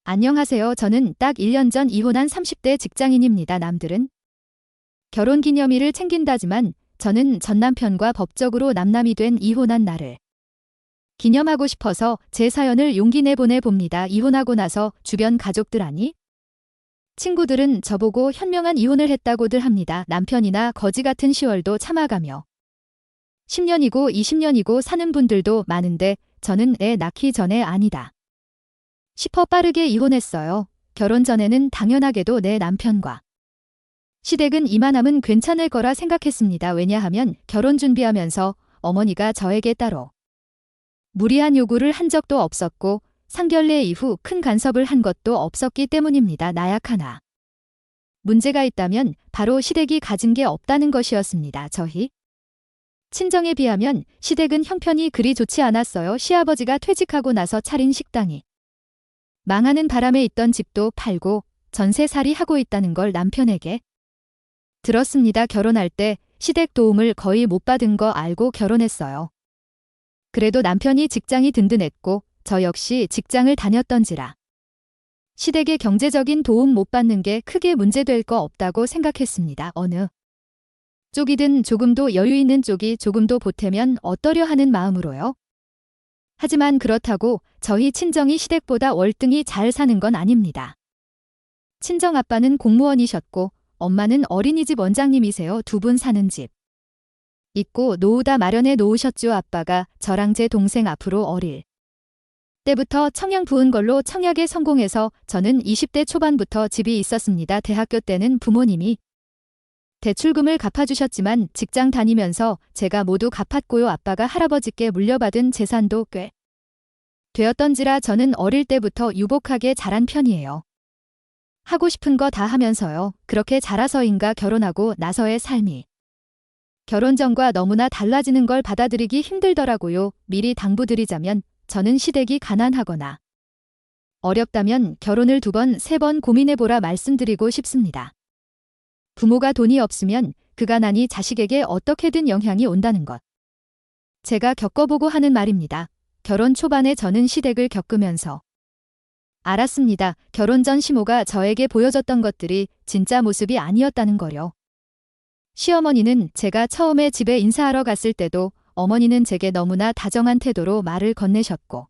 안녕하세요. 저는 딱 1년 전 이혼한 30대 직장인입니다. 남들은 결혼기념일을 챙긴다지만 저는 전 남편과 법적으로 남남이 된 이혼한 날을 기념하고 싶어서 제 사연을 용기 내 보내봅니다. 이혼하고 나서 주변 가족들 아니 친구들은 저보고 현명한 이혼을 했다고들 합니다. 남편이나 거지 같은 시월도 참아가며 10년이고 20년이고 사는 분들도 많은데 저는 애 낳기 전에 아니다 싶어 빠르게 이혼했어요. 결혼 전에는 당연하게도 내 남편과 시댁은 이만하면 괜찮을 거라 생각했습니다. 왜냐하면 결혼 준비하면서 어머니가 저에게 따로 무리한 요구를 한 적도 없었고 상견례 이후 큰 간섭을 한 것도 없었기 때문입니다. 나약 하나 문제가 있다면 바로 시댁이 가진 게 없다는 것이었습니다. 저희 친정에 비하면 시댁은 형편이 그리 좋지 않았어요. 시아버지가 퇴직하고 나서 차린 식당이 망하는 바람에 있던 집도 팔고 전세살이 하고 있다는 걸 남편에게 들었습니다. 결혼할 때 시댁 도움을 거의 못 받은 거 알고 결혼했어요. 그래도 남편이 직장이 든든했고 저 역시 직장을 다녔던지라 시댁의 경제적인 도움 못 받는 게 크게 문제될 거 없다고 생각했습니다. 어느 쪽이든 조금도 여유 있는 쪽이 조금도 보태면 어떠려 하는 마음으로요. 하지만 그렇다고 저희 친정이 시댁보다 월등히 잘 사는 건 아닙니다. 친정 아빠는 공무원이셨고 엄마는 어린이집 원장님이세요. 두 분 사는 집 있고 노후다 마련해 놓으셨죠. 아빠가 저랑 제 동생 앞으로 어릴 때부터 청약 부은 걸로 청약에 성공해서 저는 20대 초반부터 집이 있었습니다. 대학교 때는 부모님이 대출금을 갚아주셨지만 직장 다니면서 제가 모두 갚았고요. 아빠가 할아버지께 물려받은 재산도 꽤 되었던지라 저는 어릴 때부터 유복하게 자란 편이에요. 하고 싶은 거 다 하면서요. 그렇게 자라서인가 결혼하고 나서의 삶이 결혼 전과 너무나 달라지는 걸 받아들이기 힘들더라고요. 미리 당부드리자면 저는 시댁이 가난하거나 어렵다면 결혼을 2번, 3번 고민해보라 말씀드리고 싶습니다. 부모가 돈이 없으면 그 가난이 자식에게 어떻게든 영향이 온다는 것. 제가 겪어보고 하는 말입니다. 결혼 초반에 저는 시댁을 겪으면서 알았습니다. 결혼 전 시모가 저에게 보여줬던 것들이 진짜 모습이 아니었다는 거요. 시어머니는 제가 처음에 집에 인사하러 갔을 때도 어머니는 제게 너무나 다정한 태도로 말을 건네셨고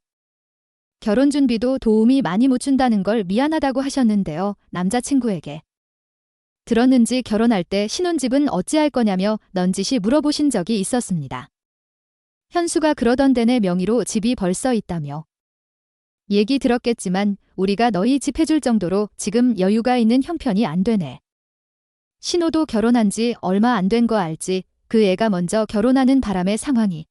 결혼 준비도 도움이 많이 못 준다는 걸 미안하다고 하셨는데요. 남자친구에게 들었는지 결혼할 때 신혼집은 어찌할 거냐며 넌지시 물어보신 적이 있었습니다. 현수가 그러던데 내 명의로 집이 벌써 있다며. 얘기 들었겠지만 우리가 너희 집 해줄 정도로 지금 여유가 있는 형편이 안 되네. 신호도 결혼한 지 얼마 안 된 거 알지. 그 애가 먼저 결혼하는 바람에 상황이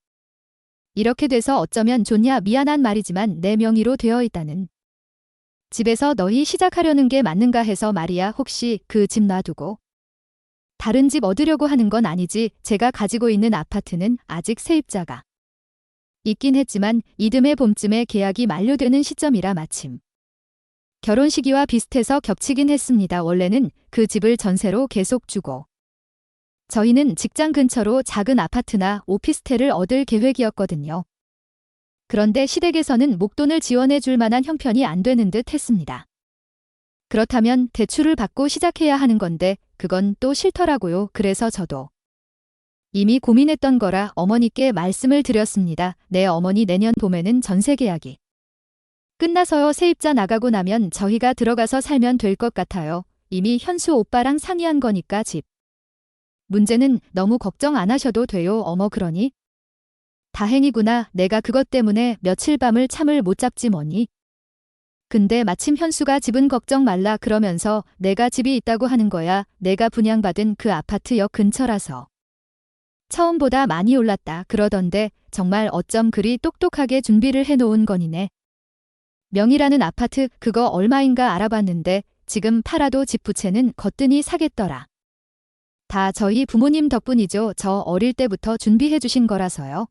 이렇게 돼서 어쩌면 좋냐. 미안한 말이지만 내 명의로 되어 있다는 집에서 너희 시작하려는 게 맞는가 해서 말이야. 혹시 그 집 놔두고 다른 집 얻으려고 하는 건 아니지. 제가 가지고 있는 아파트는 아직 세입자가 있긴 했지만 이듬해 봄쯤에 계약이 만료되는 시점이라 마침 결혼 시기와 비슷해서 겹치긴 했습니다. 원래는 그 집을 전세로 계속 주고 저희는 직장 근처로 작은 아파트나 오피스텔을 얻을 계획이었거든요. 그런데 시댁에서는 목돈을 지원해 줄 만한 형편이 안 되는 듯 했습니다. 그렇다면 대출을 받고 시작해야 하는 건데 그건 또 싫더라고요. 그래서 저도 이미 고민했던 거라 어머니께 말씀을 드렸습니다. 내 어머니 내년 봄에는 전세 계약이 끝나서요. 세입자 나가고 나면 저희가 들어가서 살면 될 것 같아요. 이미 현수 오빠랑 상의한 거니까 집 문제는 너무 걱정 안 하셔도 돼요. 어머 그러니? 다행이구나. 내가 그것 때문에 며칠 밤을 잠을 못 잡지 뭐니. 근데 마침 현수가 집은 걱정 말라 그러면서 내가 집이 있다고 하는 거야. 내가 분양받은 그 아파트역 근처라서. 처음보다 많이 올랐다 그러던데 정말 어쩜 그리 똑똑하게 준비를 해놓은 거니네. 명이라는 아파트 그거 얼마인가 알아봤는데 지금 팔아도 집 부채는 거뜬히 사겠더라. 다 저희 부모님 덕분이죠. 저 어릴 때부터 준비해 주신 거라서요.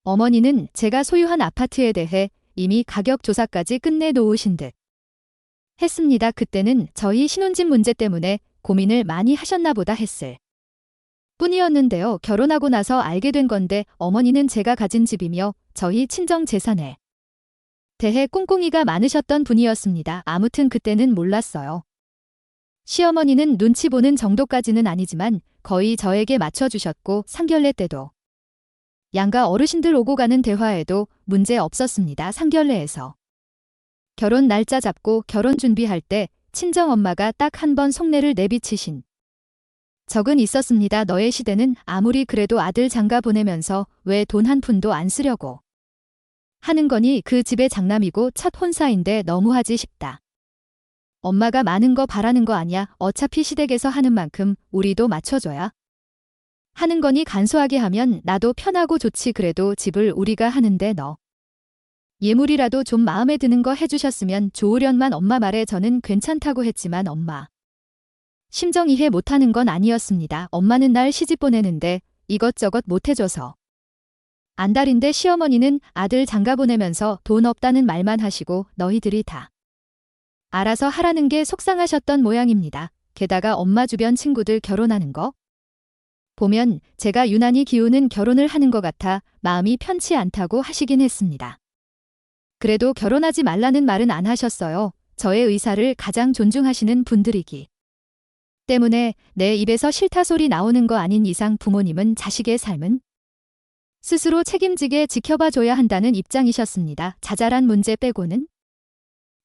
어머니는 제가 소유한 아파트에 대해 이미 가격 조사까지 끝내 놓으신 듯 했습니다. 그때는 저희 신혼집 문제 때문에 고민을 많이 하셨나 보다 했을 뿐이었는데요. 결혼하고 나서 알게 된 건데 어머니는 제가 가진 집이며 저희 친정 재산에 대해 꿍꿍이가 많으셨던 분이었습니다. 아무튼 그때는 몰랐어요. 시어머니는 눈치 보는 정도까지는 아니지만 거의 저에게 맞춰주셨고 상견례 때도 양가 어르신들 오고 가는 대화에도 문제 없었습니다. 상견례에서. 결혼 날짜 잡고 결혼 준비할 때 친정엄마가 딱 한 번 속내를 내비치신 적은 있었습니다. 너의 시대는 아무리 그래도 아들 장가 보내면서 왜 돈 한 푼도 안 쓰려고 하는 거니 그 집의 장남이고 첫 혼사인데 너무하지 싶다. 엄마가 많은 거 바라는 거 아니야. 어차피 시댁에서 하는 만큼 우리도 맞춰줘야 하는 거니 간소하게 하면 나도 편하고 좋지. 그래도 집을 우리가 하는데 너 예물이라도 좀 마음에 드는 거 해주셨으면 좋으련만 엄마 말에 저는 괜찮다고 했지만 엄마 심정 이해 못하는 건 아니었습니다. 엄마는 날 시집 보내는데 이것저것 못해줘서 안달인데 시어머니는 아들 장가 보내면서 돈 없다는 말만 하시고 너희들이 다 알아서 하라는 게 속상하셨던 모양입니다. 게다가 엄마 주변 친구들 결혼하는 거 보면 제가 유난히 기우는 결혼을 하는 것 같아 마음이 편치 않다고 하시긴 했습니다. 그래도 결혼하지 말라는 말은 안 하셨어요. 저의 의사를 가장 존중하시는 분들이기 때문에 내 입에서 싫다 소리 나오는 거 아닌 이상 부모님은 자식의 삶은 스스로 책임지게 지켜봐 줘야 한다는 입장이셨습니다. 자잘한 문제 빼고는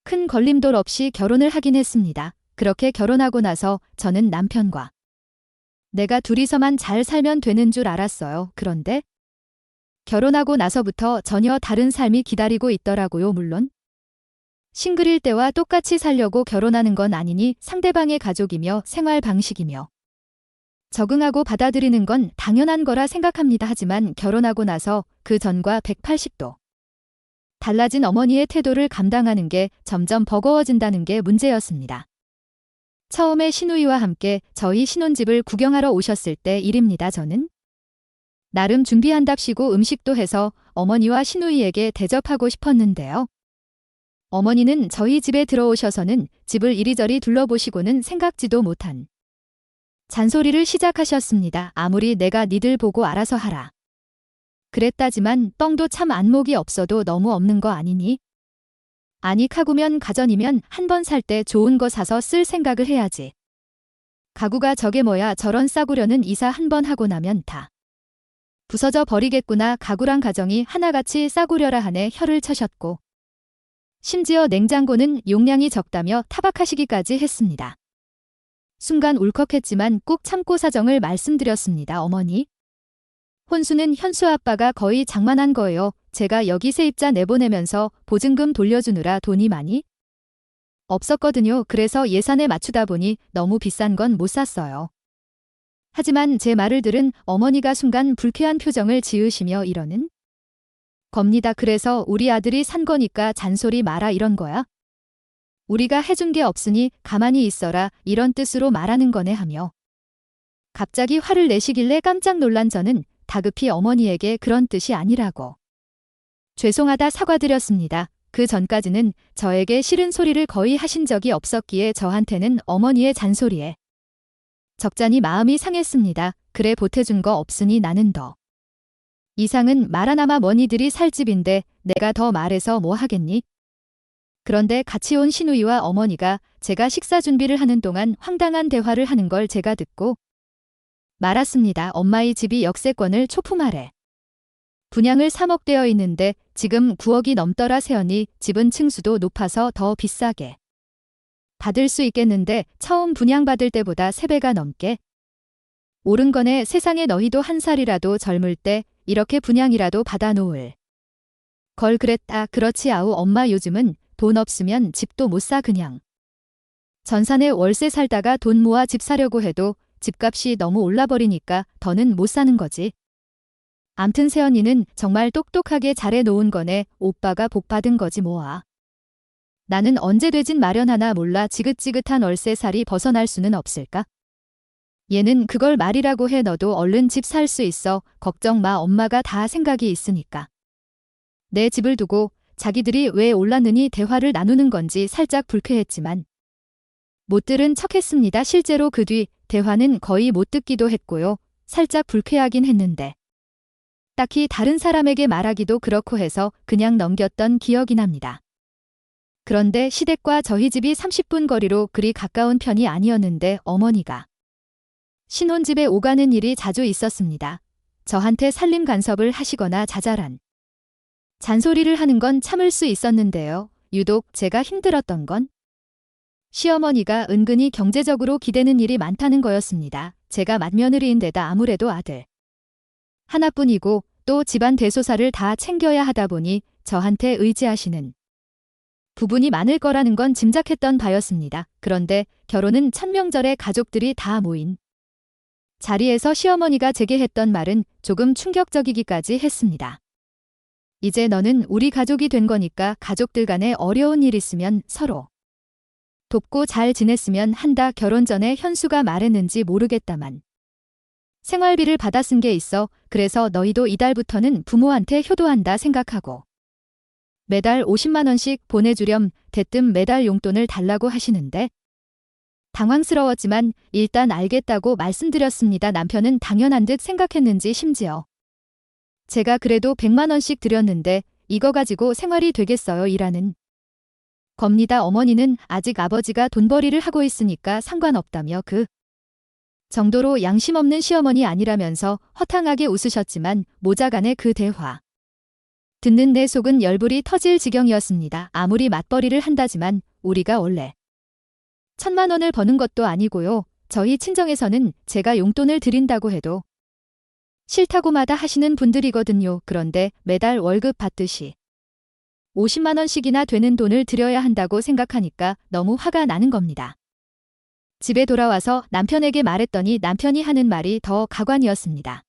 큰 걸림돌 없이 결혼을 하긴 했습니다. 그렇게 결혼하고 나서 저는 남편과 내가 둘이서만 잘 살면 되는 줄 알았어요. 그런데 결혼하고 나서부터 전혀 다른 삶이 기다리고 있더라고요. 물론 싱글일 때와 똑같이 살려고 결혼하는 건 아니니 상대방의 가족이며 생활 방식이며 적응하고 받아들이는 건 당연한 거라 생각합니다. 하지만 결혼하고 나서 그 전과 180도 달라진 어머니의 태도를 감당하는 게 점점 버거워진다는 게 문제였습니다. 처음에 시누이와 함께 저희 신혼집을 구경하러 오셨을 때 일입니다. 저는 나름 준비한답시고 음식도 해서 어머니와 시누이에게 대접하고 싶었는데요. 어머니는 저희 집에 들어오셔서는 집을 이리저리 둘러보시고는 생각지도 못한 잔소리를 시작하셨습니다. 아무리 내가 니들 보고 알아서 하라 그랬다지만 뻥도 참 안목이 없어도 너무 없는 거 아니니? 아니 가구면 가전이면 한 번 살 때 좋은 거 사서 쓸 생각을 해야지. 가구가 저게 뭐야. 저런 싸구려는 이사 한 번 하고 나면 다 부서져 버리겠구나. 가구랑 가정이 하나같이 싸구려라 하네 혀를 쳐셨고 심지어 냉장고는 용량이 적다며 타박하시기까지 했습니다. 순간 울컥했지만 꾹 참고 사정을 말씀드렸습니다. 어머니. 혼수는 현수 아빠가 거의 장만한 거예요. 제가 여기 세입자 내보내면서 보증금 돌려주느라 돈이 많이 없었거든요. 그래서 예산에 맞추다 보니 너무 비싼 건 못 샀어요. 하지만 제 말을 들은 어머니가 순간 불쾌한 표정을 지으시며 이러는 겁니다. 그래서 우리 아들이 산 거니까 잔소리 마라 이런 거야? 우리가 해준 게 없으니 가만히 있어라 이런 뜻으로 말하는 거네 하며 갑자기 화를 내시길래 깜짝 놀란 저는 다급히 어머니에게 그런 뜻이 아니라고 죄송하다 사과드렸습니다. 그 전까지는 저에게 싫은 소리를 거의 하신 적이 없었기에 저한테는 어머니의 잔소리에 적잖이 마음이 상했습니다. 그래 보태준 거 없으니 나는 더 이상은 말 하나마 머니들이 살 집인데 내가 더 말해서 뭐 하겠니? 그런데 같이 온 시누이와 어머니가 제가 식사 준비를 하는 동안 황당한 대화를 하는 걸 제가 듣고 말았습니다. 엄마의 집이 역세권을 초품 아래 분양을 3억 되어 있는데 지금 9억이 넘더라. 세연이 집은 층수도 높아서 더 비싸게 받을 수 있겠는데 처음 분양받을 때보다 3배가 넘게 오른 거네. 세상에 너희도 한 살이라도 젊을 때 이렇게 분양이라도 받아놓을 걸 그랬다. 그렇지 아우 엄마 요즘은 돈 없으면 집도 못 사. 그냥 전산에 월세 살다가 돈 모아 집 사려고 해도 집값이 너무 올라버리니까 더는 못 사는 거지. 암튼 세연이는 정말 똑똑하게 잘해놓은 거네. 오빠가 복 받은 거지 뭐야. 나는 언제 되진 마련하나 몰라. 지긋지긋한 월세살이 벗어날 수는 없을까? 얘는 그걸 말이라고 해. 너도 얼른 집 살 수 있어. 걱정 마. 엄마가 다 생각이 있으니까. 내 집을 두고 자기들이 왜 올랐느니 대화를 나누는 건지 살짝 불쾌했지만 못 들은 척했습니다. 실제로 그 뒤 대화는 거의 못 듣기도 했고요. 살짝 불쾌하긴 했는데 딱히 다른 사람에게 말하기도 그렇고 해서 그냥 넘겼던 기억이 납니다. 그런데 시댁과 저희 집이 30분 거리로 그리 가까운 편이 아니었는데 어머니가 신혼집에 오가는 일이 자주 있었습니다. 저한테 살림 간섭을 하시거나 자잘한 잔소리를 하는 건 참을 수 있었는데요. 유독 제가 힘들었던 건 시어머니가 은근히 경제적으로 기대는 일이 많다는 거였습니다. 제가 맏며느리인데다 아무래도 아들 하나뿐이고 또 집안 대소사를 다 챙겨야 하다 보니 저한테 의지하시는 부분이 많을 거라는 건 짐작했던 바였습니다. 그런데 결혼은 첫 명절에 가족들이 다 모인 자리에서 시어머니가 제게 했던 말은 조금 충격적이기까지 했습니다. 이제 너는 우리 가족이 된 거니까 가족들 간에 어려운 일 있으면 서로 돕고 잘 지냈으면 한다. 결혼 전에 현수가 말했는지 모르겠다만 생활비를 받아 쓴 게 있어. 그래서 너희도 이달부터는 부모한테 효도한다 생각하고 매달 50만 원씩 보내주렴. 대뜸 매달 용돈을 달라고 하시는데 당황스러웠지만 일단 알겠다고 말씀드렸습니다. 남편은 당연한 듯 생각했는지 심지어 제가 그래도 100만 원씩 드렸는데 이거 가지고 생활이 되겠어요? 이라는 겁니다. 어머니는 아직 아버지가 돈벌이를 하고 있으니까 상관없다며 그 정도로 양심 없는 시어머니 아니라면서 허탕하게 웃으셨지만 모자간의 그 대화 듣는 내 속은 열불이 터질 지경이었습니다. 아무리 맞벌이를 한다지만 우리가 원래 1,000만 원을 버는 것도 아니고요. 저희 친정에서는 제가 용돈을 드린다고 해도 싫다고마다 하시는 분들이거든요. 그런데 매달 월급 받듯이 50만 원씩이나 되는 돈을 드려야 한다고 생각하니까 너무 화가 나는 겁니다. 집에 돌아와서 남편에게 말했더니 남편이 하는 말이 더 가관이었습니다.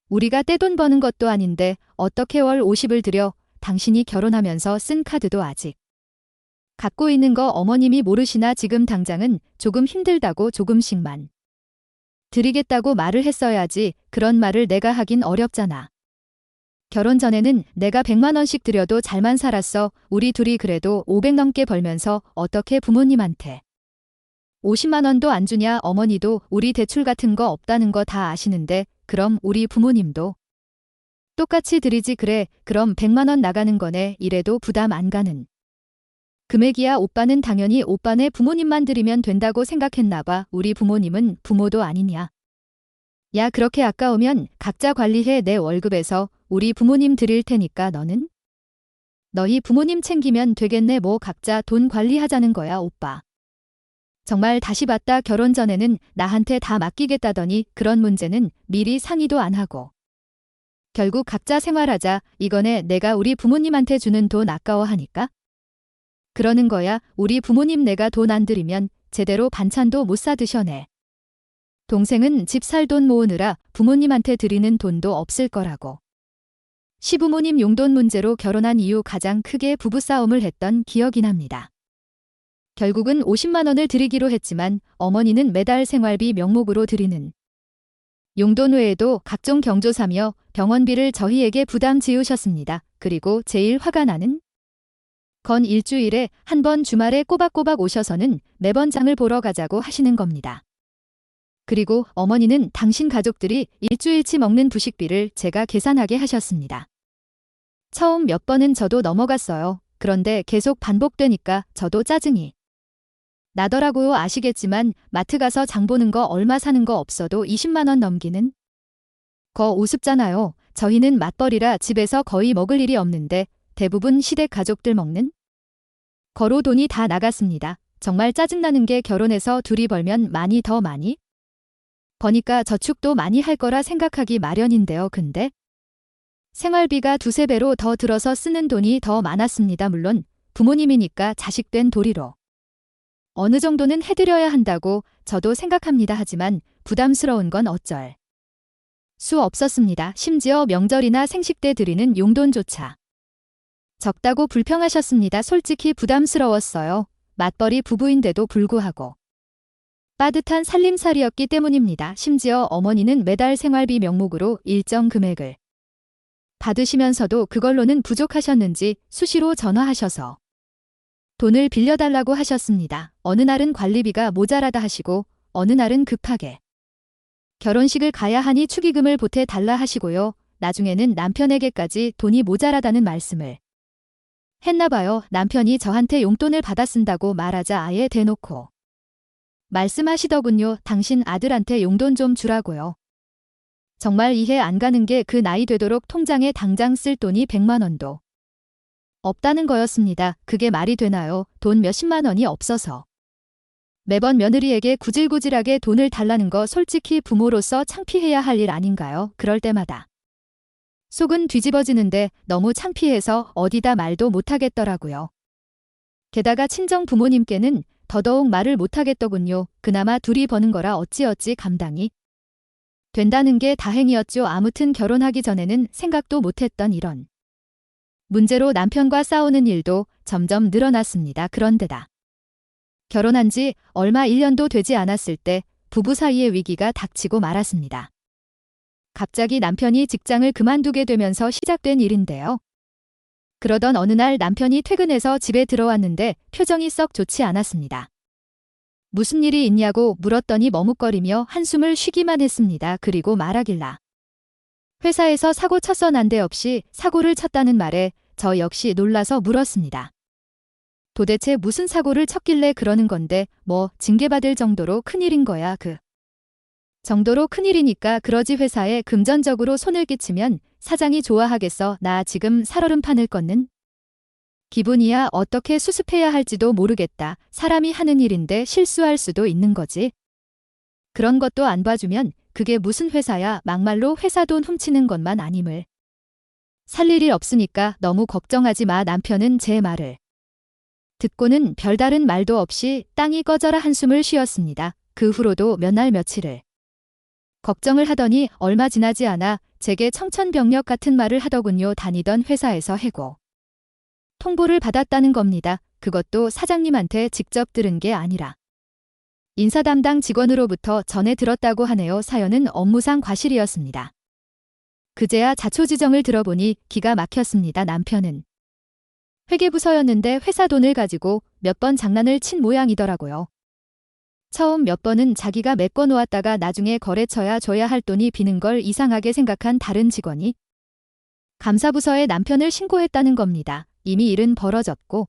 우리가 떼돈 버는 것도 아닌데 어떻게 월 50을 들여? 당신이 결혼하면서 쓴 카드도 아직 갖고 있는 거 어머님이 모르시나? 지금 당장은 조금 힘들다고 조금씩만 드리겠다고 말을 했어야지. 그런 말을 내가 하긴 어렵잖아. 결혼 전에는 내가 100만 원씩 드려도 잘만 살았어. 우리 둘이 그래도 500 넘게 벌면서 어떻게 부모님한테 50만 원도 안 주냐? 어머니도 우리 대출 같은 거 없다는 거 다 아시는데 그럼 우리 부모님도 똑같이 드리지. 그래, 그럼 100만 원 나가는 거네. 이래도 부담 안 가는 금액이야. 오빠는 당연히 오빠네 부모님만 드리면 된다고 생각했나 봐. 우리 부모님은 부모도 아니냐. 야, 그렇게 아까우면 각자 관리해. 내 월급에서 우리 부모님 드릴 테니까 너는 너희 부모님 챙기면 되겠네. 뭐 각자 돈 관리하자는 거야. 오빠 정말 다시 봤다. 결혼 전에는 나한테 다 맡기겠다더니 그런 문제는 미리 상의도 안 하고 결국 각자 생활하자. 이거네. 내가 우리 부모님한테 주는 돈 아까워하니까 그러는 거야. 우리 부모님 내가 돈 안 드리면 제대로 반찬도 못 사 드셔내. 동생은 집 살 돈 모으느라 부모님한테 드리는 돈도 없을 거라고. 시부모님 용돈 문제로 결혼한 이후 가장 크게 부부싸움을 했던 기억이 납니다. 결국은 50만 원을 드리기로 했지만 어머니는 매달 생활비 명목으로 드리는 용돈 외에도 각종 경조사며 병원비를 저희에게 부담 지으셨습니다. 그리고 제일 화가 나는 건 일주일에 한 번 주말에 꼬박꼬박 오셔서는 매번 장을 보러 가자고 하시는 겁니다. 그리고 어머니는 당신 가족들이 일주일치 먹는 부식비를 제가 계산하게 하셨습니다. 처음 몇 번은 저도 넘어갔어요. 그런데 계속 반복되니까 저도 짜증이 나더라고요. 아시겠지만 마트 가서 장 보는 거 얼마 사는 거 없어도 20만 원 넘기는 거 우습잖아요. 저희는 맞벌이라 집에서 거의 먹을 일이 없는데 대부분 시댁 가족들 먹는 거로 돈이 다 나갔습니다. 정말 짜증나는 게 결혼해서 둘이 벌면 더 많이 버니까 저축도 많이 할 거라 생각하기 마련인데요. 근데 생활비가 두세 배로 더 들어서 쓰는 돈이 더 많았습니다. 물론 부모님이니까 자식된 도리로 어느 정도는 해드려야 한다고 저도 생각합니다. 하지만 부담스러운 건 어쩔 수 없었습니다. 심지어 명절이나 생식 때 드리는 용돈조차 적다고 불평하셨습니다. 솔직히 부담스러웠어요. 맞벌이 부부인데도 불구하고 빠듯한 살림살이였기 때문입니다. 심지어 어머니는 매달 생활비 명목으로 일정 금액을 받으시면서도 그걸로는 부족하셨는지 수시로 전화하셔서 돈을 빌려달라고 하셨습니다. 어느 날은 관리비가 모자라다 하시고 어느 날은 급하게 결혼식을 가야 하니 축의금을 보태달라 하시고요. 나중에는 남편에게까지 돈이 모자라다는 말씀을 했나봐요. 남편이 저한테 용돈을 받아 쓴다고 말하자 아예 대놓고 말씀하시더군요. 당신 아들한테 용돈 좀 주라고요. 정말 이해 안 가는 게 그 나이 되도록 통장에 당장 쓸 돈이 100만 원도 없다는 거였습니다. 그게 말이 되나요? 돈 몇십만 원이 없어서. 매번 며느리에게 구질구질하게 돈을 달라는 거 솔직히 부모로서 창피해야 할 일 아닌가요? 그럴 때마다 속은 뒤집어지는데 너무 창피해서 어디다 말도 못하겠더라고요. 게다가 친정 부모님께는 더더욱 말을 못하겠더군요. 그나마 둘이 버는 거라 어찌어찌 감당이 된다는 게 다행이었죠. 아무튼 결혼하기 전에는 생각도 못했던 이런 문제로 남편과 싸우는 일도 점점 늘어났습니다. 그런데다 결혼한 지 얼마 1년도 되지 않았을 때 부부 사이의 위기가 닥치고 말았습니다. 갑자기 남편이 직장을 그만두게 되면서 시작된 일인데요. 그러던 어느 날 남편이 퇴근해서 집에 들어왔는데 표정이 썩 좋지 않았습니다. 무슨 일이 있냐고 물었더니 머뭇거리며 한숨을 쉬기만 했습니다. 그리고 말하길라 회사에서 사고 쳤어. 난데없이 사고를 쳤다는 말에 저 역시 놀라서 물었습니다. 도대체 무슨 사고를 쳤길래 그러는 건데 뭐 징계받을 정도로 큰일인 거야. 그 정도로 큰일이니까 그러지. 회사에 금전적으로 손을 끼치면 사장이 좋아하겠어. 나 지금 살얼음판을 걷는 기분이야. 어떻게 수습해야 할지도 모르겠다. 사람이 하는 일인데 실수할 수도 있는 거지. 그런 것도 안 봐주면 그게 무슨 회사야. 막말로 회사 돈 훔치는 것만 아님을 살릴 일 없으니까 너무 걱정하지 마. 남편은 제 말을 듣고는 별다른 말도 없이 땅이 꺼져라 한숨을 쉬었습니다. 그 후로도 몇 날 며칠을 걱정을 하더니 얼마 지나지 않아 제게 청천벽력 같은 말을 하더군요. 다니던 회사에서 해고 통보를 받았다는 겁니다. 그것도 사장님한테 직접 들은 게 아니라 인사 담당 직원으로부터 전해 들었다고 하네요. 사연은 업무상 과실이었습니다. 그제야 자초지정을 들어보니 기가 막혔습니다. 남편은 회계부서였는데 회사 돈을 가지고 몇 번 장난을 친 모양이더라고요. 처음 몇 번은 자기가 메꿔 놓았다가 나중에 거래처야 줘야 할 돈이 비는 걸 이상하게 생각한 다른 직원이 감사부서에 남편을 신고했다는 겁니다. 이미 일은 벌어졌고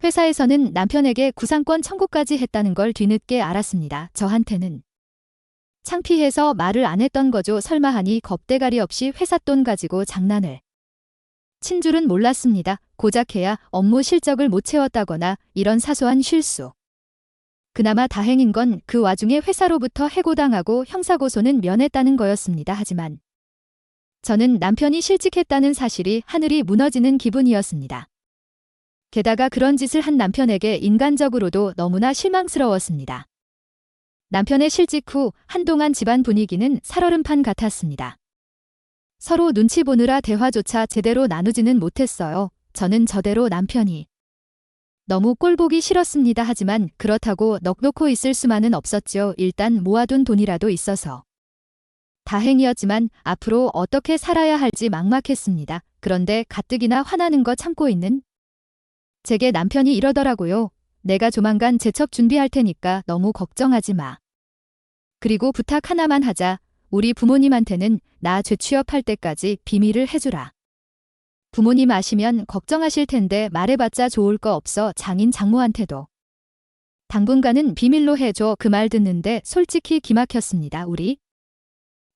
회사에서는 남편에게 구상권 청구까지 했다는 걸 뒤늦게 알았습니다. 저한테는 창피해서 말을 안 했던 거죠. 설마 하니 겁대가리 없이 회사 돈 가지고 장난을 친 줄은 몰랐습니다. 고작해야 업무 실적을 못 채웠다거나 이런 사소한 실수. 그나마 다행인 건 그 와중에 회사로부터 해고당하고 형사고소는 면했다는 거였습니다. 하지만 저는 남편이 실직했다는 사실이 하늘이 무너지는 기분이었습니다. 게다가 그런 짓을 한 남편에게 인간적으로도 너무나 실망스러웠습니다. 남편의 실직 후 한동안 집안 분위기는 살얼음판 같았습니다. 서로 눈치 보느라 대화조차 제대로 나누지는 못했어요. 저는 저대로 남편이 너무 꼴보기 싫었습니다. 하지만 그렇다고 넋놓고 있을 수만은 없었죠. 일단 모아둔 돈이라도 있어서 다행이었지만 앞으로 어떻게 살아야 할지 막막했습니다. 그런데 가뜩이나 화나는 거 참고 있는 제게 남편이 이러더라고요. 내가 조만간 재첩 준비할 테니까 너무 걱정하지 마. 그리고 부탁 하나만 하자. 우리 부모님한테는 나 재취업할 때까지 비밀을 해주라. 부모님 아시면 걱정하실 텐데 말해봤자 좋을 거 없어. 장인 장모한테도 당분간은 비밀로 해줘. 그 말 듣는데 솔직히 기막혔습니다. 우리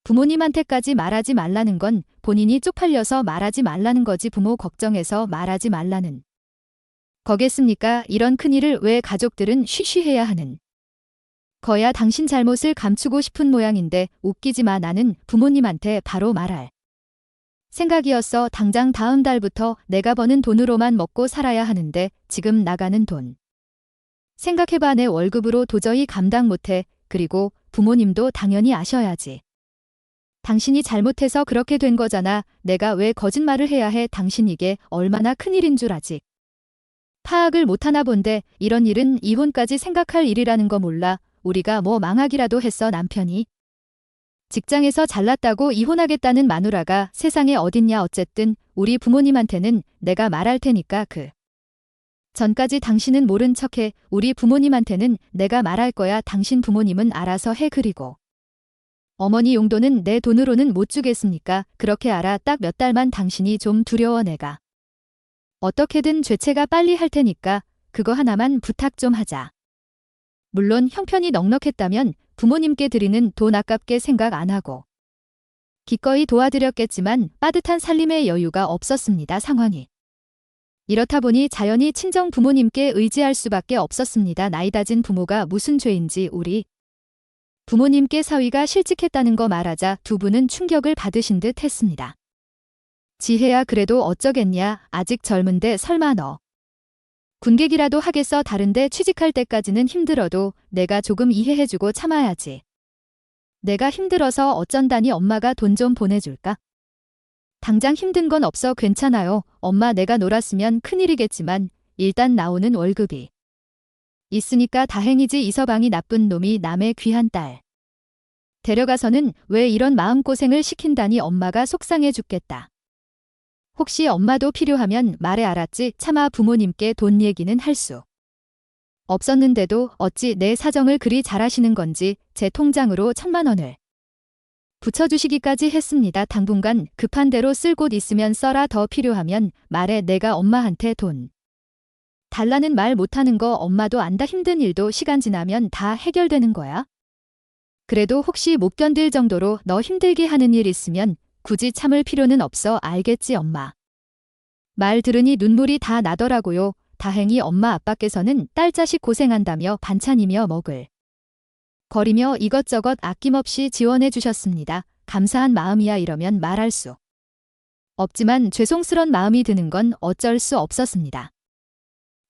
부모님한테까지 말하지 말라는 건 본인이 쪽팔려서 말하지 말라는 거지 부모 걱정해서 말하지 말라는 거겠습니까? 이런 큰일을 왜 가족들은 쉬쉬해야 하는 거야. 당신 잘못을 감추고 싶은 모양인데 웃기지 마. 나는 부모님한테 바로 말할 생각이었어. 당장 다음 달부터 내가 버는 돈으로만 먹고 살아야 하는데 지금 나가는 돈 생각해봐. 내 월급으로 도저히 감당 못해. 그리고 부모님도 당연히 아셔야지. 당신이 잘못해서 그렇게 된 거잖아. 내가 왜 거짓말을 해야 해. 당신 이게 얼마나 큰일인 줄 아직 파악을 못하나 본데 이런 일은 이혼까지 생각할 일이라는 거 몰라. 우리가 뭐 망하기라도 했어. 남편이 직장에서 잘났다고 이혼하겠다는 마누라가 세상에 어딨냐. 어쨌든 우리 부모님한테는 내가 말할 테니까 그 전까지 당신은 모른 척해. 우리 부모님한테는 내가 말할 거야. 당신 부모님은 알아서 해. 그리고 어머니 용돈은 내 돈으로는 못 주겠으니까 그렇게 알아. 딱 몇 달만 당신이 좀 두려워. 내가 어떻게든 죄체가 빨리 할 테니까 그거 하나만 부탁 좀 하자. 물론 형편이 넉넉했다면 부모님께 드리는 돈 아깝게 생각 안 하고 기꺼이 도와드렸겠지만 빠듯한 살림의 여유가 없었습니다. 상황이. 이렇다 보니 자연히 친정 부모님께 의지할 수밖에 없었습니다. 나이 다진 부모가 무슨 죄인지 우리 부모님께 사위가 실직했다는 거 말하자 두 분은 충격을 받으신 듯 했습니다. 지혜야 그래도 어쩌겠냐. 아직 젊은데 설마 너 군객이라도 하겠어. 다른데 취직할 때까지는 힘들어도 내가 조금 이해해주고 참아야지. 내가 힘들어서 어쩐다니. 엄마가 돈 좀 보내줄까? 당장 힘든 건 없어. 괜찮아요. 엄마 내가 놀았으면 큰일이겠지만 일단 나오는 월급이 있으니까 다행이지. 이서방이 나쁜 놈이 남의 귀한 딸 데려가서는 왜 이런 마음고생을 시킨다니. 엄마가 속상해 죽겠다. 혹시 엄마도 필요하면 말해. 알았지? 차마 부모님께 돈 얘기는 할 수 없었는데도 어찌 내 사정을 그리 잘하시는 건지 제 통장으로 1,000만 원을 붙여주시기까지 했습니다. 당분간 급한 대로 쓸 곳 있으면 써라. 더 필요하면 말해. 내가 엄마한테 돈 달라는 말 못하는 거 엄마도 안다. 힘든 일도 시간 지나면 다 해결되는 거야. 그래도 혹시 못 견딜 정도로 너 힘들게 하는 일 있으면 굳이 참을 필요는 없어. 알겠지 엄마? 말 들으니 눈물이 다 나더라고요. 다행히 엄마 아빠께서는 딸 자식 고생한다며 반찬이며 먹을 거리며 이것저것 아낌없이 지원해 주셨습니다. 감사한 마음이야. 이러면 말할 수 없지만 죄송스런 마음이 드는 건 어쩔 수 없었습니다.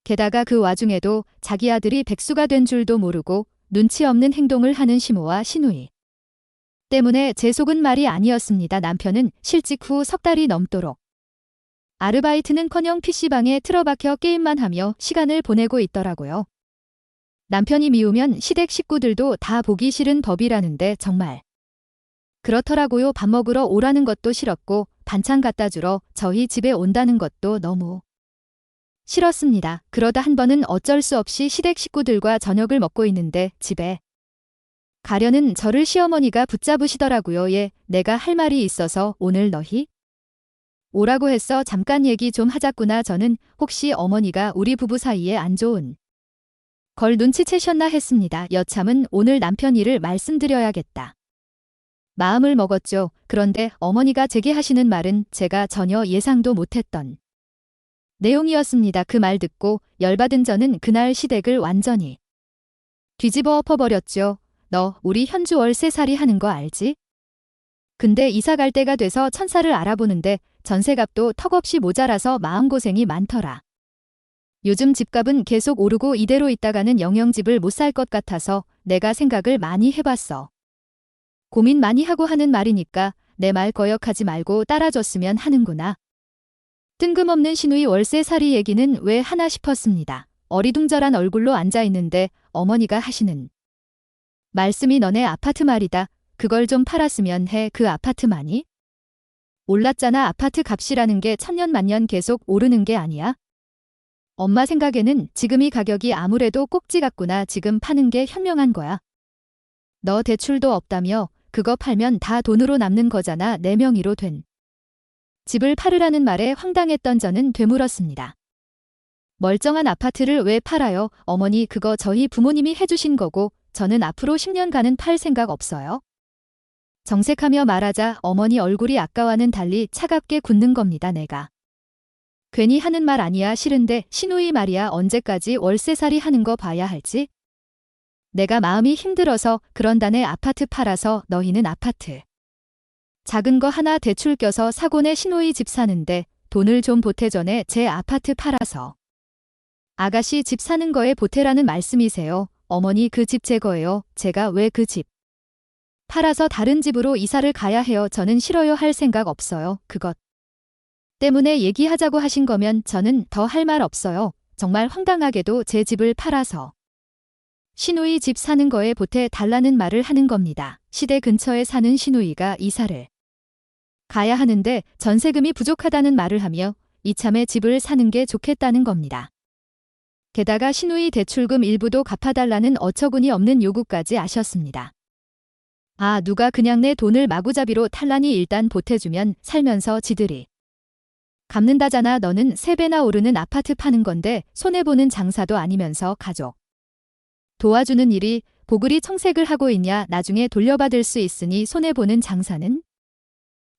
게다가 그 와중에도 자기 아들이 백수가 된 줄도 모르고 눈치 없는 행동을 하는 시모와 시누이 때문에 제 속은 말이 아니었습니다. 남편은 실직 후 3달이 넘도록 아르바이트는커녕 PC방에 틀어박혀 게임만 하며 시간을 보내고 있더라고요. 남편이 미우면 시댁 식구들도 다 보기 싫은 법이라는데 정말 그렇더라고요. 밥 먹으러 오라는 것도 싫었고 반찬 갖다 주러 저희 집에 온다는 것도 너무 싫었습니다. 그러다 한 번은 어쩔 수 없이 시댁 식구들과 저녁을 먹고 있는데 집에 가려는 저를 시어머니가 붙잡으시더라고요. 예, 내가 할 말이 있어서 오늘 너희 오라고 했어. 잠깐 얘기 좀 하자꾸나. 저는 혹시 어머니가 우리 부부 사이에 안 좋은 걸 눈치채셨나 했습니다. 여참은 오늘 남편 일을 말씀드려야겠다. 마음을 먹었죠. 그런데 어머니가 제게 하시는 말은 제가 전혀 예상도 못했던 내용이었습니다. 그 말 듣고 열받은 저는 그날 시댁을 완전히 뒤집어 엎어버렸죠. 너 우리 현주 월세살이 하는 거 알지? 근데 이사 갈 때가 돼서 천사를 알아보는데 전세값도 턱없이 모자라서 마음고생이 많더라. 요즘 집값은 계속 오르고 이대로 있다가는 영영 집을 못 살 것 같아서 내가 생각을 많이 해봤어. 고민 많이 하고 하는 말이니까 내 말 거역하지 말고 따라줬으면 하는구나. 뜬금없는 시누이 월세살이 얘기는 왜 하나 싶었습니다. 어리둥절한 얼굴로 앉아있는데 어머니가 하시는 말씀이 너네 아파트 말이다. 그걸 좀 팔았으면 해. 그 아파트만이 올랐잖아. 아파트 값이라는 게 천년만년 계속 오르는 게 아니야. 엄마 생각에는 지금 이 가격이 아무래도 꼭지 같구나. 지금 파는 게 현명한 거야. 너 대출도 없다며. 그거 팔면 다 돈으로 남는 거잖아. 내 명의로 된 집을 팔으라는 말에 황당했던 저는 되물었습니다. 멀쩡한 아파트를 왜 팔아요? 어머니 그거 저희 부모님이 해주신 거고 저는 앞으로 10년간은 팔 생각 없어요. 정색하며 말하자 어머니 얼굴이 아까와는 달리 차갑게 굳는 겁니다. 내가 괜히 하는 말 아니야. 싫은데 시누이 말이야. 언제까지 월세살이 하는 거 봐야 할지? 내가 마음이 힘들어서 그런다네. 아파트 팔아서 너희는 아파트 작은 거 하나 대출 껴서 사고내 시누이 집 사는데 돈을 좀 보태전에 제 아파트 팔아서 아가씨 집 사는 거에 보태라는 말씀이세요? 어머니 그 집 제 거예요. 제가 왜 그 집 팔아서 다른 집으로 이사를 가야 해요? 저는 싫어요. 할 생각 없어요. 그것 때문에 얘기하자고 하신 거면 저는 더 할 말 없어요. 정말 황당하게도 제 집을 팔아서 시누이 집 사는 거에 보태 달라는 말을 하는 겁니다. 시대 근처에 사는 시누이가 이사를 가야 하는데 전세금이 부족하다는 말을 하며 이참에 집을 사는 게 좋겠다는 겁니다. 게다가 시누이 대출금 일부도 갚아달라는 어처구니 없는 요구까지 하셨습니다. 아, 누가 그냥 내 돈을 마구잡이로 탈라니. 일단 보태주면 살면서 지들이 갚는다잖아. 너는 3배나 오르는 아파트 파는 건데 손해보는 장사도 아니면서 가족 도와주는 일이 보글이 청색을 하고 있냐. 나중에 돌려받을 수 있으니 손해보는 장사는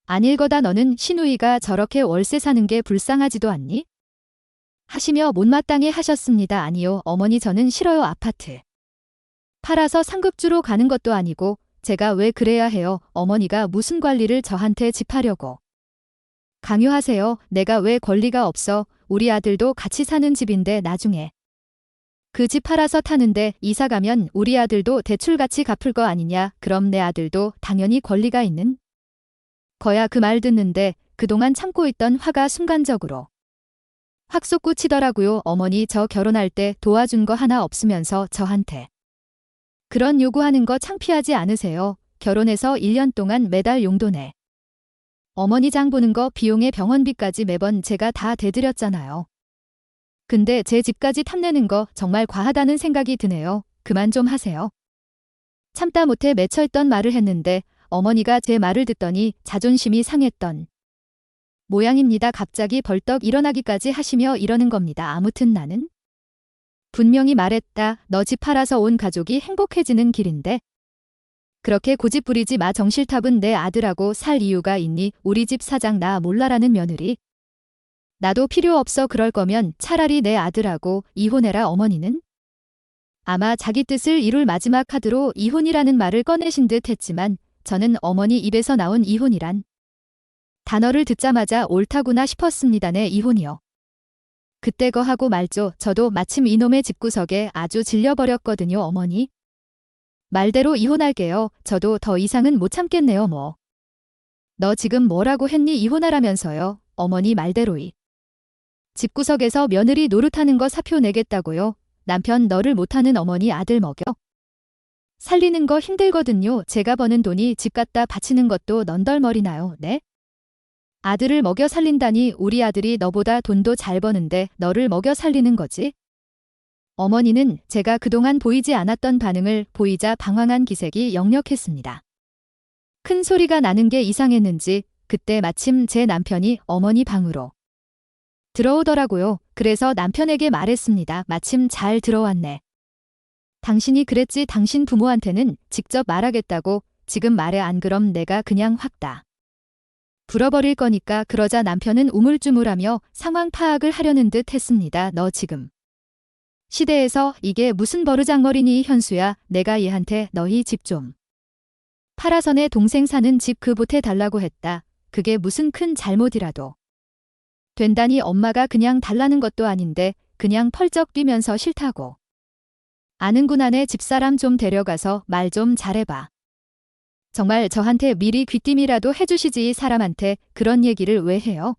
아닐 거다. 너는 시누이가 저렇게 월세 사는 게 불쌍하지도 않니? 하시며 못마땅해 하셨습니다. 아니요, 어머니 저는 싫어요. 아파트 팔아서 상급주로 가는 것도 아니고 제가 왜 그래야 해요? 어머니가 무슨 관리를 저한테 집하려고 강요하세요. 내가 왜 권리가 없어? 우리 아들도 같이 사는 집인데 나중에 그 집 팔아서 타는데 이사 가면 우리 아들도 대출같이 갚을 거 아니냐? 그럼 내 아들도 당연히 권리가 있는 거야. 그 말 듣는데 그동안 참고 있던 화가 순간적으로 확 솟구치더라고요. 어머니 저 결혼할 때 도와준 거 하나 없으면서 저한테 그런 요구하는 거 창피하지 않으세요? 결혼해서 1년 동안 매달 용돈에 어머니 장 보는 거 비용에 병원비까지 매번 제가 다 대드렸잖아요. 근데 제 집까지 탐내는 거 정말 과하다는 생각이 드네요. 그만 좀 하세요. 참다 못해 맺혀있던 말을 했는데 어머니가 제 말을 듣더니 자존심이 상했던 모양입니다. 갑자기 벌떡 일어나기까지 하시며 이러는 겁니다. 아무튼 나는 분명히 말했다. 너 집 팔아서 온 가족이 행복해지는 길인데 그렇게 고집 부리지 마. 정실탑은 내 아들하고 살 이유가 있니? 우리 집 사장 나 몰라라는 며느리 나도 필요 없어. 그럴 거면 차라리 내 아들하고 이혼해라. 어머니는 아마 자기 뜻을 이룰 마지막 카드로 이혼이라는 말을 꺼내신 듯 했지만 저는 어머니 입에서 나온 이혼이란 단어를 듣자마자 옳다구나 싶었습니다. 네, 이혼이요. 그때 거하고 말죠. 저도 마침 이놈의 집구석에 아주 질려버렸거든요. 어머니 말대로 이혼할게요. 저도 더 이상은 못 참겠네요. 뭐. 너 지금 뭐라고 했니? 이혼하라면서요. 어머니 말대로이. 집구석에서 며느리 노릇하는 거 사표 내겠다고요. 남편 너를 못하는 어머니 아들 먹여 살리는 거 힘들거든요. 제가 버는 돈이 집 갖다 바치는 것도 넌덜머리나요. 네? 아들을 먹여 살린다니. 우리 아들이 너보다 돈도 잘 버는데 너를 먹여 살리는 거지? 어머니는 제가 그동안 보이지 않았던 반응을 보이자 방황한 기색이 역력했습니다. 큰 소리가 나는 게 이상했는지 그때 마침 제 남편이 어머니 방으로 들어오더라고요. 그래서 남편에게 말했습니다. 마침 잘 들어왔네. 당신이 그랬지. 당신 부모한테는 직접 말하겠다고. 지금 말해. 안 그럼 내가 그냥 확 다 불어버릴 거니까. 그러자 남편은 우물쭈물하며 상황 파악을 하려는 듯 했습니다. 너 지금 시대에서 이게 무슨 버르장머리니? 현수야, 내가 얘한테 너희 집 좀 팔아서 내 동생 사는 집 그 보태 달라고 했다. 그게 무슨 큰 잘못이라도 된다니. 엄마가 그냥 달라는 것도 아닌데 그냥 펄쩍 뛰면서 싫다고. 아는구나. 내 집사람 좀 데려가서 말 좀 잘해봐. 정말 저한테 미리 귀띔이라도 해주시지. 이 사람한테 그런 얘기를 왜 해요?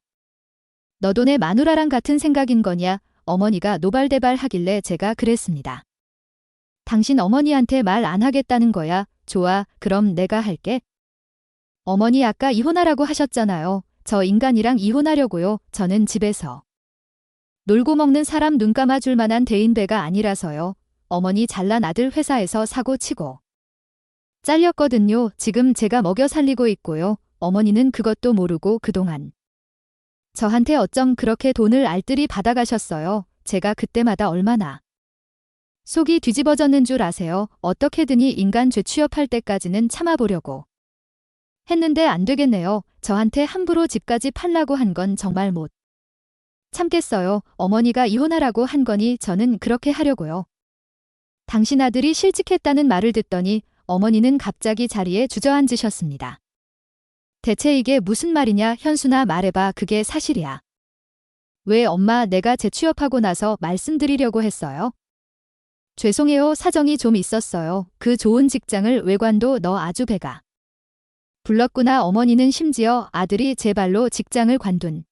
너도 내 마누라랑 같은 생각인 거냐? 어머니가 노발대발 하길래 제가 그랬습니다. 당신 어머니한테 말 안 하겠다는 거야? 좋아, 그럼 내가 할게. 어머니 아까 이혼하라고 하셨잖아요. 저 인간이랑 이혼하려고요. 저는 집에서 놀고 먹는 사람 눈 감아줄 만한 대인배가 아니라서요. 어머니 잘난 아들 회사에서 사고 치고 잘렸거든요. 지금 제가 먹여 살리고 있고요. 어머니는 그것도 모르고 그동안 저한테 어쩜 그렇게 돈을 알뜰히 받아가셨어요. 제가 그때마다 얼마나 속이 뒤집어졌는 줄 아세요? 어떻게든지 인간 죄취업할 때까지는 참아보려고 했는데 안 되겠네요. 저한테 함부로 집까지 팔라고 한 건 정말 못 참겠어요. 어머니가 이혼하라고 한 거니 저는 그렇게 하려고요. 당신 아들이 실직했다는 말을 듣더니 어머니는 갑자기 자리에 주저앉으셨습니다. 대체 이게 무슨 말이냐? 현수나 말해봐. 그게 사실이야. 왜 엄마 내가 재취업하고 나서 말씀드리려고 했어요? 죄송해요. 사정이 좀 있었어요. 그 좋은 직장을 외관도 너 아주 배가 불렀구나. 어머니는 심지어 아들이 제 발로 직장을 관둔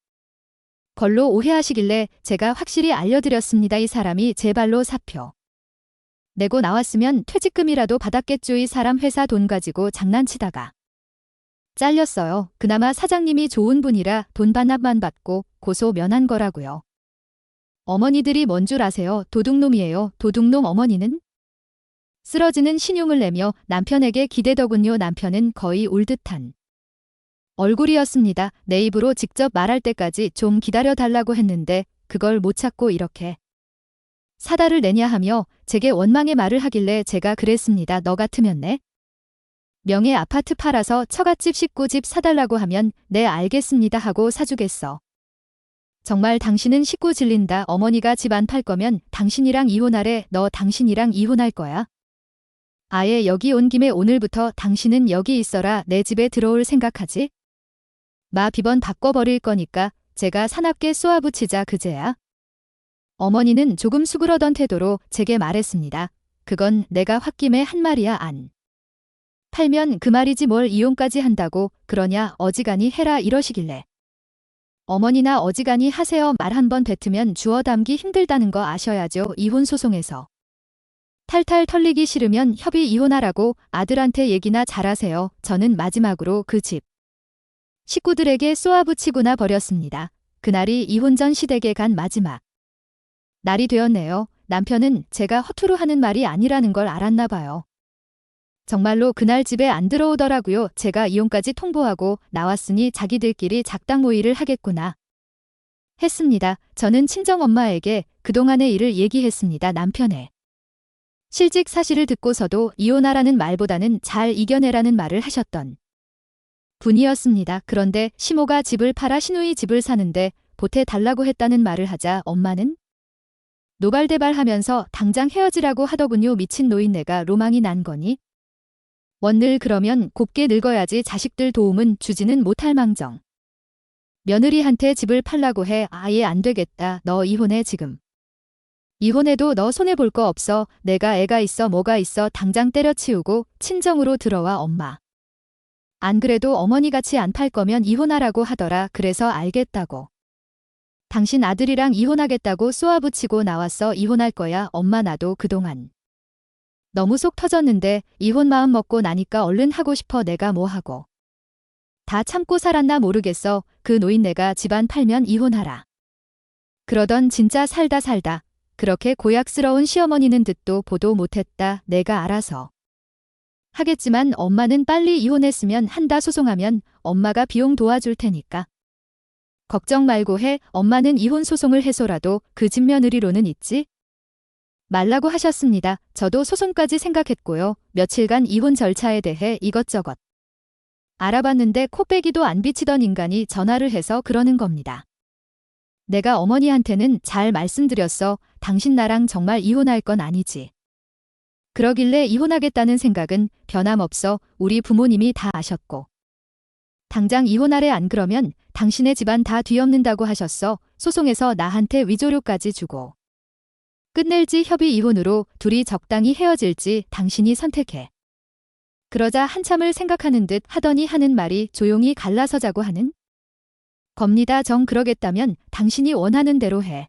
걸로 오해하시길래 제가 확실히 알려드렸습니다. 이 사람이 제 발로 사표 내고 나왔으면 퇴직금이라도 받았겠죠. 이 사람 회사 돈 가지고 장난치다가 잘렸어요. 그나마 사장님이 좋은 분이라 돈 반납만 받고 고소 면한 거라고요. 어머니들이 뭔 줄 아세요? 도둑놈이에요. 도둑놈. 어머니는 쓰러지는 신용을 내며 남편에게 기대더군요. 남편은 거의 울 듯한 얼굴이었습니다. 내 입으로 직접 말할 때까지 좀 기다려달라고 했는데 그걸 못 찾고 이렇게 사다를 내냐 하며 제게 원망의 말을 하길래 제가 그랬습니다. 너 같으면 내 명예 아파트 팔아서 처갓집 식구집 사달라고 하면 네 알겠습니다 하고 사주겠어. 정말 당신은 식구 질린다. 어머니가 집 안 팔 거면 당신이랑 이혼하래. 너 당신이랑 이혼할 거야? 아예 여기 온 김에 오늘부터 당신은 여기 있어라. 내 집에 들어올 생각하지? 마 비번 바꿔버릴 거니까 제가 사납게 쏘아붙이자 그제야. 어머니는 조금 수그러던 태도로 제게 말했습니다. 그건 내가 홧김에 한 말이야. 안 팔면 그 말이지 뭘 이혼까지 한다고 그러냐. 어지간히 해라 이러시길래. 어머니나 어지간히 하세요. 말 한 번 뱉으면 주워 담기 힘들다는 거 아셔야죠. 이혼 소송에서 탈탈 털리기 싫으면 협의 이혼하라고 아들한테 얘기나 잘하세요. 저는 마지막으로 그 집 식구들에게 쏘아붙이고나 버렸습니다. 그날이 이혼 전 시댁에 간 마지막 날이 되었네요. 남편은 제가 허투루 하는 말이 아니라는 걸 알았나 봐요. 정말로 그날 집에 안 들어오더라고요. 제가 이혼까지 통보하고 나왔으니 자기들끼리 작당 모의를 하겠구나 했습니다. 저는 친정엄마에게 그동안의 일을 얘기했습니다. 남편의 실직 사실을 듣고서도 이혼하라는 말보다는 잘 이겨내라는 말을 하셨던 분이었습니다. 그런데 시모가 집을 팔아 시누이 집을 사는데 보태달라고 했다는 말을 하자 엄마는 노발대발하면서 당장 헤어지라고 하더군요. 미친 노인네가 로망이 난 거니? 원늘 그러면 곱게 늙어야지. 자식들 도움은 주지는 못할 망정. 며느리한테 집을 팔라고 해. 아예 안 되겠다. 너 이혼해 지금. 이혼해도 너 손해볼 거 없어. 내가 애가 있어 뭐가 있어. 당장 때려치우고 친정으로 들어와. 엄마. 안 그래도 어머니같이 안 팔 거면 이혼하라고 하더라. 그래서 알겠다고. 당신 아들이랑 이혼하겠다고 쏘아붙이고 나왔어. 이혼할 거야. 엄마 나도 그동안 너무 속 터졌는데 이혼 마음 먹고 나니까 얼른 하고 싶어. 내가 뭐 하고 다 참고 살았나 모르겠어. 그 노인네가 집안 팔면 이혼하라 그러던 진짜 살다 그렇게 고약스러운 시어머니는 듣도 보도 못했다. 내가 알아서 하겠지만 엄마는 빨리 이혼했으면 한다. 소송하면 엄마가 비용 도와줄 테니까 걱정 말고 해. 엄마는 이혼 소송을 해서라도 그 집 며느리로는 있지 말라고 하셨습니다. 저도 소송까지 생각했고요. 며칠간 이혼 절차에 대해 이것저것 알아봤는데 코빼기도 안 비치던 인간이 전화를 해서 그러는 겁니다. 내가 어머니한테는 잘 말씀드렸어. 당신 나랑 정말 이혼할 건 아니지. 그러길래 이혼하겠다는 생각은 변함없어. 우리 부모님이 다 아셨고 당장 이혼하래. 안 그러면 당신의 집안 다 뒤엎는다고 하셨어. 소송에서 나한테 위조료까지 주고 끝낼지 협의 이혼으로 둘이 적당히 헤어질지 당신이 선택해. 그러자 한참을 생각하는 듯 하더니 하는 말이 조용히 갈라서자고 하는 겁니다. 정 그러겠다면 당신이 원하는 대로 해.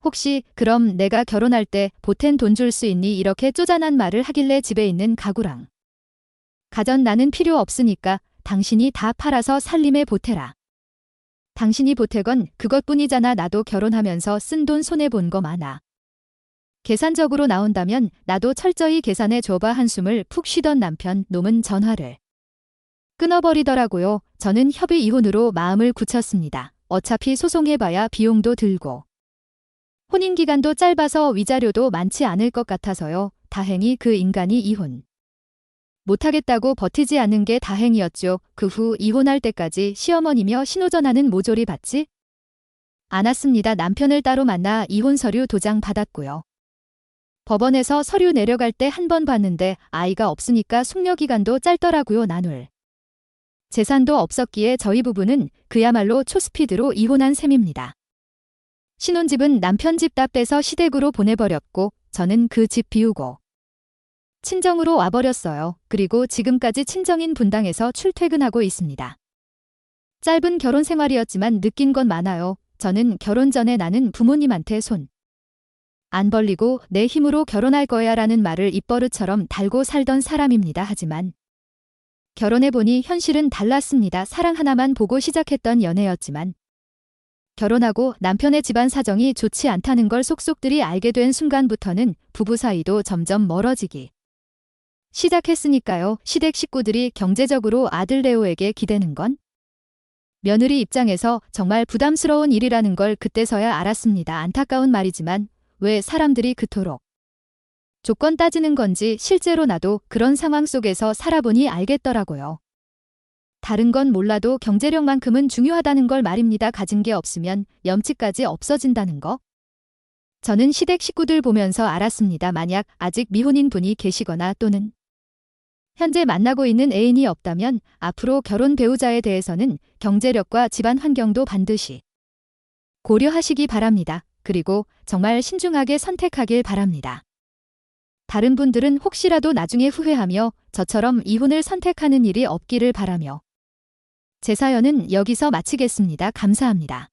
혹시 그럼 내가 결혼할 때 보탠 돈 줄 수 있니? 이렇게 쪼잔한 말을 하길래 집에 있는 가구랑 가전 나는 필요 없으니까 당신이 다 팔아서 살림에 보태라. 당신이 보태건 그것뿐이잖아. 나도 결혼하면서 쓴 돈 손해본 거 많아. 계산적으로 나온다면 나도 철저히 계산해 줘봐. 한숨을 푹 쉬던 남편 놈은 전화를 끊어버리더라고요. 저는 협의 이혼으로 마음을 굳혔습니다. 어차피 소송해봐야 비용도 들고 혼인기간도 짧아서 위자료도 많지 않을 것 같아서요. 다행히 그 인간이 이혼 못하겠다고 버티지 않는 게 다행이었죠. 그 후 이혼할 때까지 시어머니며 신호전하는 모조리 받지 않았습니다. 남편을 따로 만나 이혼 서류 도장 받았고요. 법원에서 서류 내려갈 때 한 번 봤는데 아이가 없으니까 숙려기간도 짧더라고요. 나눌 재산도 없었기에 저희 부부는 그야말로 초스피드로 이혼한 셈입니다. 신혼집은 남편 집 다 빼서 시댁으로 보내버렸고 저는 그 집 비우고 친정으로 와버렸어요. 그리고 지금까지 친정인 분당에서 출퇴근하고 있습니다. 짧은 결혼 생활이었지만 느낀 건 많아요. 저는 결혼 전에 나는 부모님한테 손 안 벌리고 내 힘으로 결혼할 거야 라는 말을 입버릇처럼 달고 살던 사람입니다. 하지만 결혼해보니 현실은 달랐습니다. 사랑 하나만 보고 시작했던 연애였지만 결혼하고 남편의 집안 사정이 좋지 않다는 걸 속속들이 알게 된 순간부터는 부부 사이도 점점 멀어지기 시작했으니까요. 시댁 식구들이 경제적으로 아들 레오에게 기대는 건 며느리 입장에서 정말 부담스러운 일이라는 걸 그때서야 알았습니다. 안타까운 말이지만 왜 사람들이 그토록 조건 따지는 건지 실제로 나도 그런 상황 속에서 살아보니 알겠더라고요. 다른 건 몰라도 경제력만큼은 중요하다는 걸 말입니다. 가진 게 없으면 염치까지 없어진다는 거. 저는 시댁 식구들 보면서 알았습니다. 만약 아직 미혼인 분이 계시거나 또는 현재 만나고 있는 애인이 없다면 앞으로 결혼 배우자에 대해서는 경제력과 집안 환경도 반드시 고려하시기 바랍니다. 그리고 정말 신중하게 선택하길 바랍니다. 다른 분들은 혹시라도 나중에 후회하며 저처럼 이혼을 선택하는 일이 없기를 바라며 제 사연은 여기서 마치겠습니다. 감사합니다.